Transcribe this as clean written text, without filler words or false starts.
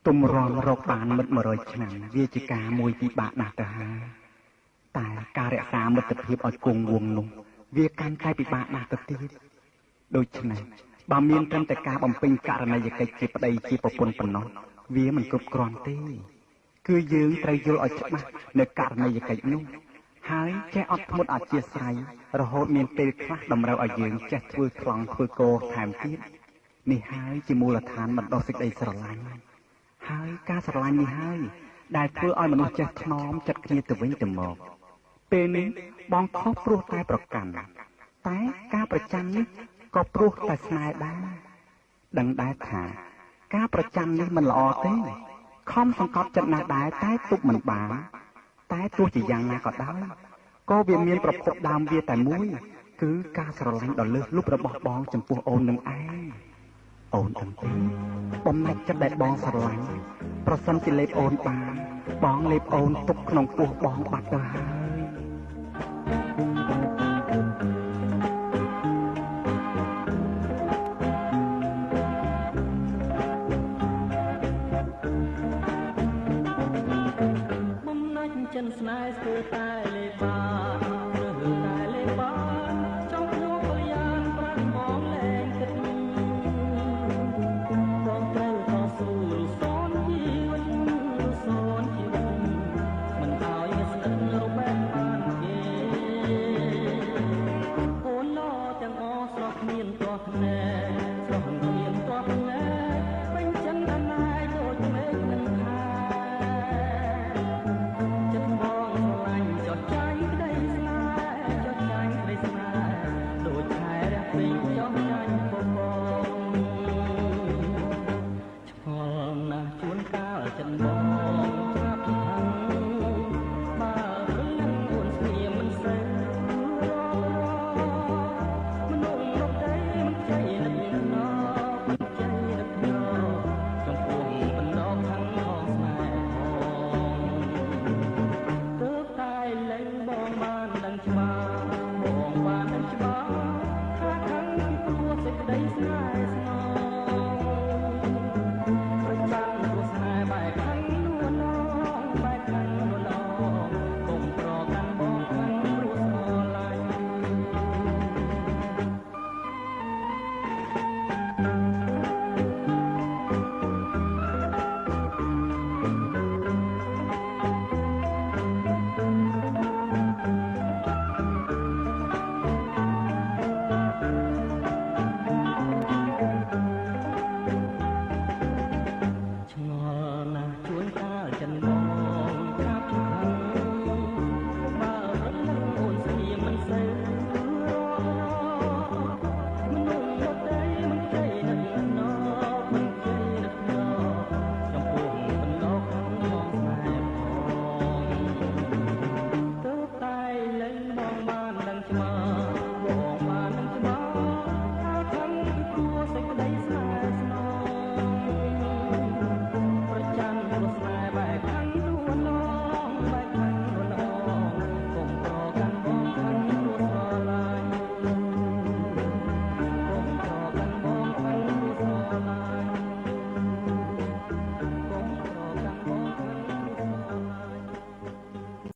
ទុំរំរកបានមិត្ត100ឆ្នាំវាជាការមួយពិបាកណាស់ទៅហើយតែការរក្សាមិត្តភាពឲ្យគង់វង្សនោះវាកាន់តែពិបាកណាស់ទៅទៀតដូច្នេះបើមានត្រឹមតែការបំពេញករណីយកិច្ចជាប្តីជាប្រពន្ធប៉ុណ្ណោះវាមិនគ្រប់គ្រាន់ទេគឺយើងត្រូវយល់ឲ្យច្បាស់នៅករណីយកិច្ចនោះហើយចេះអត់ធ្មត់អធ្យាស្រ័យរហូតមានពេលខ្លះតម្រូវឲ្យយើងចេះធ្វើខ្លងធ្វើកោថែមទៀតនេះហើយជាមូលដ្ឋានបណ្ដុះសេចក្តីស្រឡាញ់ហើយការស្រឡាញ់នេះហើយដែលធ្វើឲ្យមនុស្សចេះថ្នមចិត្តគ្នាទៅវិញទៅមកពេលនេះបងខុសព្រោះតែប្រកាន់តែការប្រចាំនេះក៏ព្រោះតែស្នេហ៍ដែរដឹងដែរថាការប្រចាំនេះមិនល្អទេខំសង្កត់ចិត្តណាស់ដែរតែទប់មិនបានតែទោះជាយ៉ាងណាក៏ដោយក៏វាមានប្រភពដើមវាតែមួយគឺការស្រឡាញ់ដ៏លើសលប់របស់បងចំពោះអូននឹងឯងអូនដឹងទេបំណែកចិត្តដែលបងស្រឡាញ់ប្រសិនជាលេបអូនបានបងលេបអូនទុកក្នុងពោះបងបាត់ទៅហើយចិនស្នេហ៍ស្ទើរតែលេបានឬតែលេបានចង់យកបរិយានប្រាំបងលែងគិតបងត្រូវតស៊ូរសនជីវិតរសនជីវិតមិនឲ្យស្និទ្ធរបែកបានគេអូនឡទាំងអស់ស្រស់គ្មានទាស់ណែស្រស់គ្មានទាស់ណែពេញចិនអណែដូចមេឃនឹងខែចិនបង